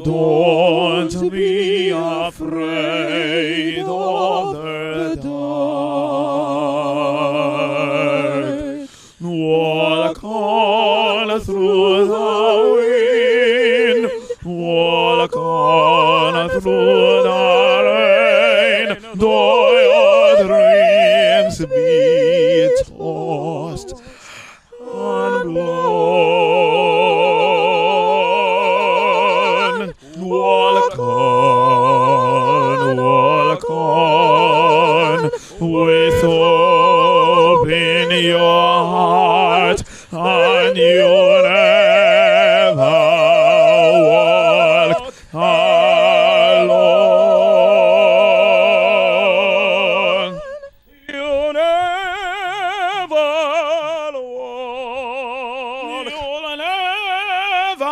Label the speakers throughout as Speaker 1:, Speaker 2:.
Speaker 1: Don't be afraid of the dark. Walk on through the wind. Walk on through the rain. Though your dreams be tossed and blown. Walk on with hope in your heart, and you'll never walk alone. You'll never walk. You'll never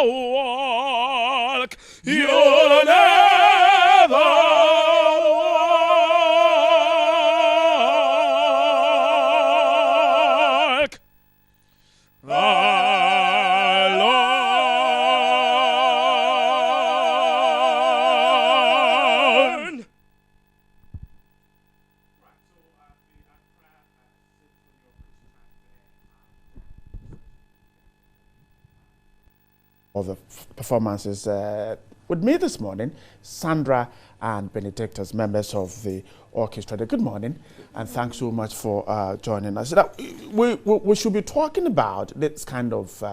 Speaker 1: walk. You'll never walk alone.
Speaker 2: All the performances with me this morning, Sandra and Benedict as members of the orchestra. Good morning, and thanks so much for joining us. Now, we should be talking about this kind of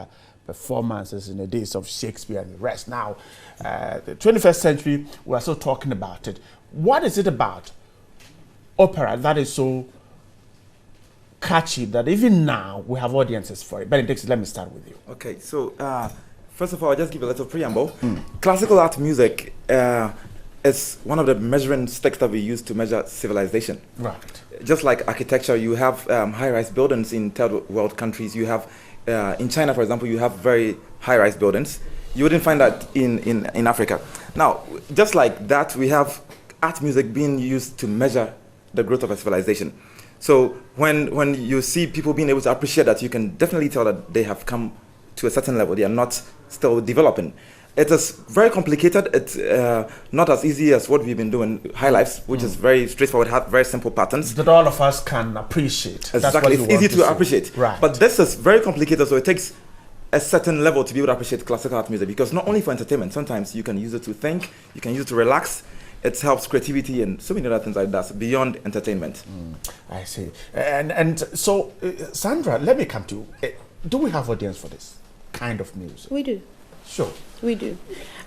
Speaker 2: performances in the days of Shakespeare and the rest. Now, the 21st century, we are still talking about it. What is it about opera that is so catchy that even now we have audiences for it? Benedict, let me start with you.
Speaker 3: Okay, so first of all, I'll just give a little preamble. Classical art music is one of the measuring sticks that we use to measure civilization.
Speaker 2: Right.
Speaker 3: Just like architecture, you have high-rise buildings in third world countries. You have, in China, for example, you have very high-rise buildings. You wouldn't find that in Africa. Now, just like that, we have art music being used to measure the growth of a civilization. So when you see people being able to appreciate that, you can definitely tell that they have come to a certain level. They are not still developing. It is very complicated. It's not as easy as what we've been doing, High Lives, which is very straightforward, have very simple patterns.
Speaker 2: That all of us can appreciate.
Speaker 3: Exactly, it's easy to appreciate.
Speaker 2: Right.
Speaker 3: But this is very complicated, so it takes a certain level to be able to appreciate classical art music, because not only for entertainment, sometimes you can use it to think, you can use it to relax. It helps creativity and so many other things like that beyond entertainment.
Speaker 2: I see. And so, Sandra, let me come to you. Do we have audience for this kind of music?
Speaker 4: We do.
Speaker 2: Sure.
Speaker 4: We do.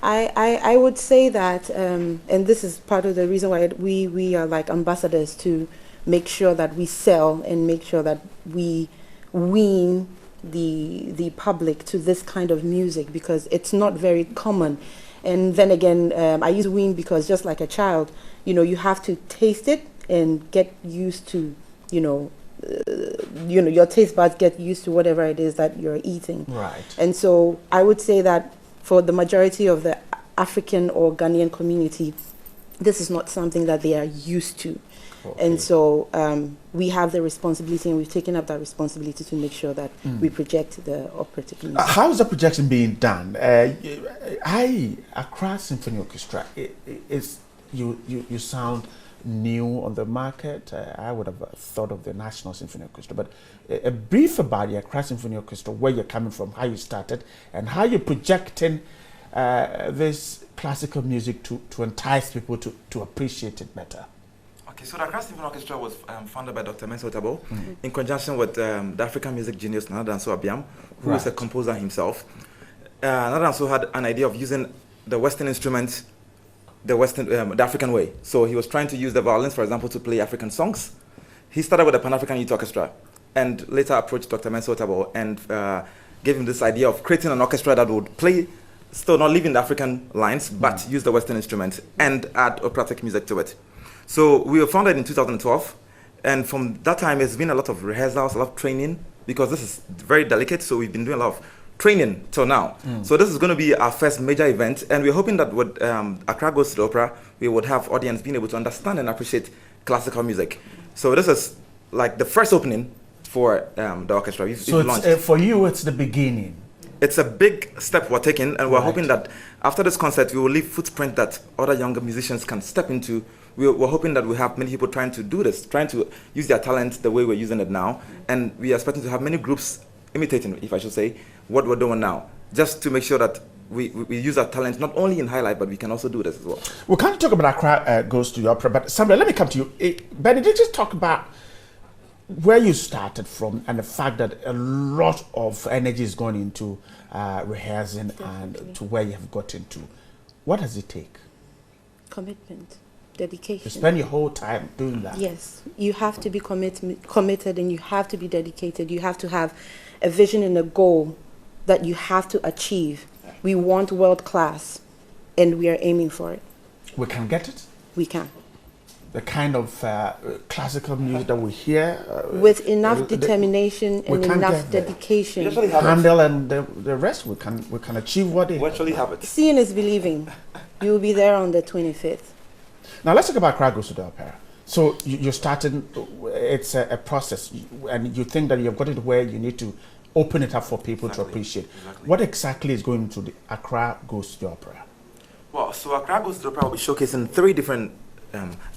Speaker 4: I would say that, and this is part of the reason why we are like ambassadors to make sure that we sell and make sure that we wean the public to this kind of music, because it's not very common. And then again, I use wean because just like a child, you have to taste it and get used to, your taste buds get used to whatever it is that you're eating.
Speaker 2: Right.
Speaker 4: And so I would say that for the majority of the African or Ghanaian community, this is not something that they are used to.
Speaker 2: Okay.
Speaker 4: And so we have the responsibility, and we've taken up that responsibility to make sure that we project the operatic music.
Speaker 2: How is the projection being done? Accra Symphony Orchestra, you sound new on the market. I would have thought of the National Symphony Orchestra, but a brief about the Accra Symphony Orchestra, where you're coming from, how you started, and how you're projecting this classical music to entice people to appreciate it better.
Speaker 3: Okay, so the Accra Symphony Orchestra was founded by Dr. Mensa Otabo in conjunction with the African music genius Nana Danso Abiam, who is a composer himself. Nana Danso had an idea of using the Western instruments the African way. So he was trying to use the violins, for example, to play African songs. He started with the Pan-African Youth Orchestra and later approached Dr. Mensa Otabo and gave him this idea of creating an orchestra that would play, still not leaving the African lines, but use the Western instruments and add operatic music to it. So we were founded in 2012, and from that time it's been a lot of rehearsals, a lot of training, because this is very delicate, so we've been doing a lot of training till now. So this is going to be our first major event, and we're hoping that with Accra Goes to the Opera, we would have audience being able to understand and appreciate classical music. So this is like the first opening for the orchestra.
Speaker 2: So it's, for you, it's the beginning.
Speaker 3: It's a big step we're taking, and we're hoping that After this concert, we will leave footprint that other younger musicians can step into. We're hoping that we have many people trying to do this, trying to use their talent the way we're using it now. And we are expecting to have many groups imitating, if I should say, what we're doing now, just to make sure that we use our talent not only in high life, but we can also do this as well.
Speaker 2: We can't talk about Accra Goes to the Opera, but Sandra, let me come to you. Benedict, just talk about where you started from and the fact that a lot of energy is going into rehearsing and to where you have gotten to. What does it take?
Speaker 4: Commitment, dedication.
Speaker 2: You spend your whole time doing that.
Speaker 4: Yes, you have to be committed and you have to be dedicated. You have to have a vision and a goal that you have to achieve. We want world class and we are aiming for it.
Speaker 2: We can get it?
Speaker 4: We can.
Speaker 2: The kind of classical music that we hear?
Speaker 4: With enough determination and enough dedication.
Speaker 2: Handel and the rest, we can achieve what they
Speaker 3: actually have it.
Speaker 4: Seeing is believing. You will be there on the 25th.
Speaker 2: Now let's talk about Accra Goes to the Opera. So you're starting, it's a process, and you think that you've got it where you need to open it up for people to appreciate. Exactly. What exactly is going to the Accra Goes to the Opera?
Speaker 3: Well, so Accra Goes to the Opera will be showcasing 3 different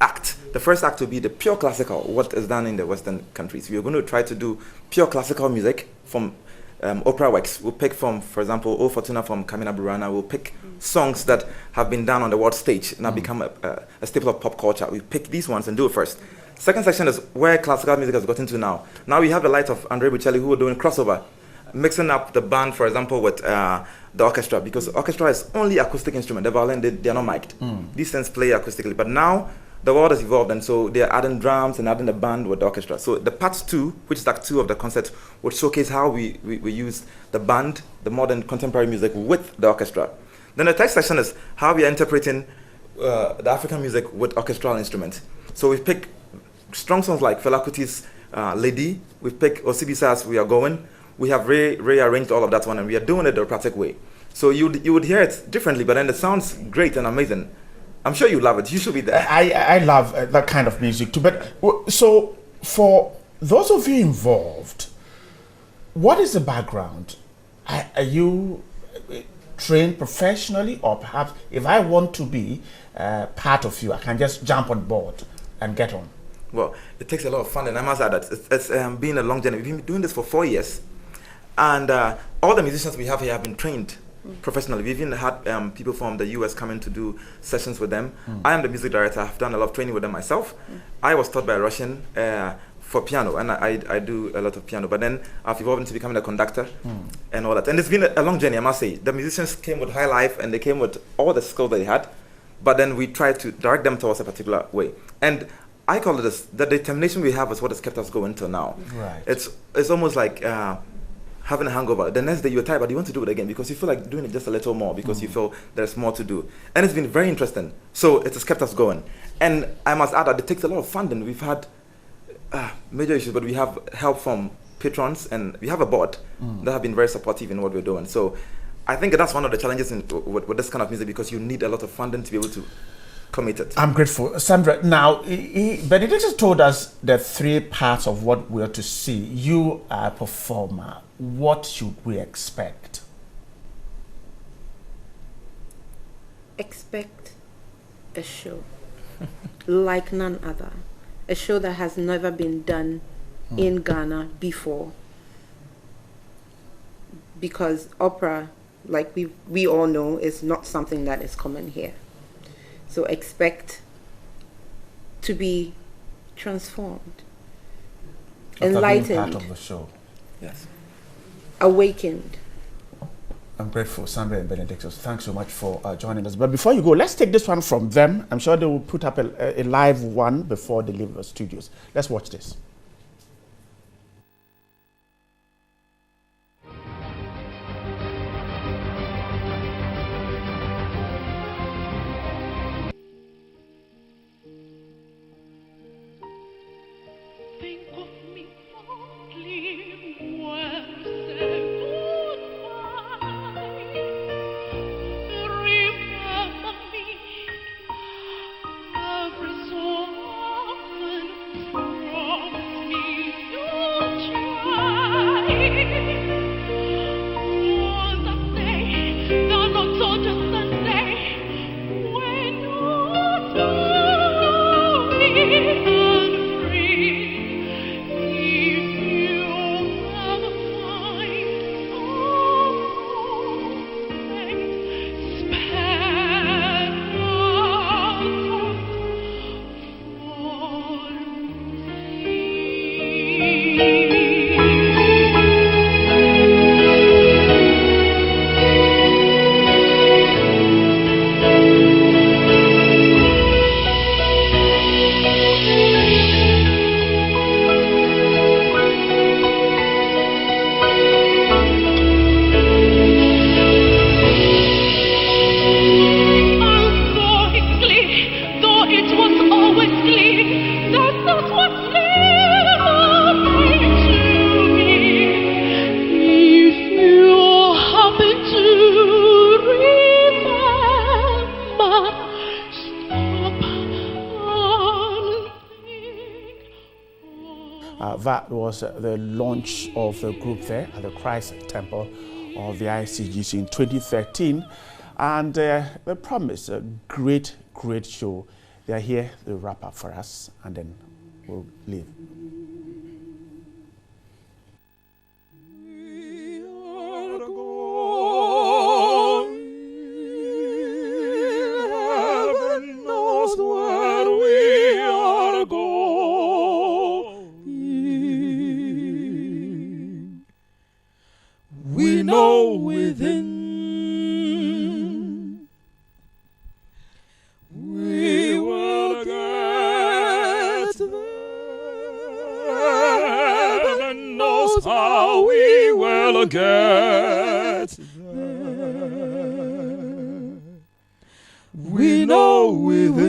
Speaker 3: acts. The first act will be the pure classical, what is done in the Western countries. We are going to try to do pure classical music from opera works. We'll pick from, for example, O Fortuna from Kamina Burana. We'll pick songs that have been done on the world stage and have become a staple of pop culture. We pick these ones and do it first. Second section is where classical music has gotten to now. Now we have the light of Andre Bocelli, who are doing crossover, mixing up the band, for example, with the orchestra, because the orchestra is only acoustic instrument. The violin, they are not mic'd. These things play acoustically. But now the world has evolved, and so they are adding drums and adding the band with the orchestra. So the part 2, which is act 2 of the concert, would showcase how we use the band, the modern contemporary music with the orchestra. Then the third section is how we are interpreting the African music with orchestral instruments. So we pick strong songs like Fela Kuti's Lady. We pick Osibisa's We Are Going. We have rearranged all of that one, and we are doing it the operatic way. So you would hear it differently, but then it sounds great and amazing. I'm sure you love it. You should be there.
Speaker 2: I love that kind of music too. But so for those of you involved, what is the background? Are you trained professionally, or perhaps if I want to be part of you, I can just jump on board and get on?
Speaker 3: Well, it takes a lot of fun, and I must add that it's been a long journey. We've been doing this for 4 years, and all the musicians we have here have been trained professionally. We've even had people from the US coming to do sessions with them. I am the music director. I've done a lot of training with them myself. I was taught by a Russian for piano, and I do a lot of piano, but then I've evolved into becoming a conductor and all that. And it's been a long journey, I must say. The musicians came with high life, and they came with all the skills that they had, but then we tried to direct them towards a particular way. And I call it this, the determination we have is what has kept us going till now.
Speaker 2: Right.
Speaker 3: It's almost like having a hangover. The next day you're tired, but you want to do it again because you feel like doing it just a little more, because you feel there's more to do. And it's been very interesting. So it has kept us going. And I must add that it takes a lot of funding. We've had major issues, but we have help from patrons, and we have a board that have been very supportive in what we're doing. So I think that's one of the challenges with this kind of music, because you need a lot of funding to be able to commit it. I'm
Speaker 2: grateful. Sandra, now, Benedict has told us the 3 parts of what we're to see. You are a performer. What should we expect?
Speaker 4: Expect a show like none other. A show that has never been done in Ghana before. Because opera, like we all know, is not something that is common here. So expect to be transformed, enlightened,
Speaker 2: being part of the show.
Speaker 3: Yes.
Speaker 4: Awakened.
Speaker 2: I'm grateful, Sandra and Benedict. Thanks so much for joining us. But before you go, let's take this one from them. I'm sure they will put up a live one before they leave the studios. Let's watch this.
Speaker 5: From
Speaker 2: That was the launch of the group there at the Christ Temple of the ICGC in 2013. And they promised a great, great show. They are here to wrap up for us, and then we'll leave.
Speaker 1: Heaven knows where we are going. We know within we will get there. Heaven knows how we will get there. We know within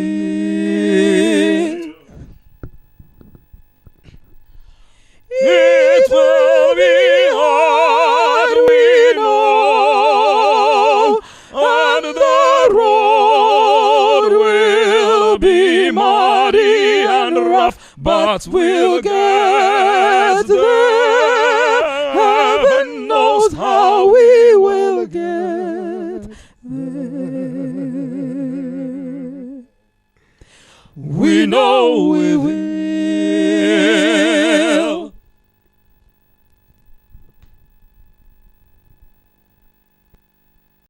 Speaker 1: it will be hard, we know, and the road will be muddy and rough, but we'll get there. Heaven knows how we will get there. We know within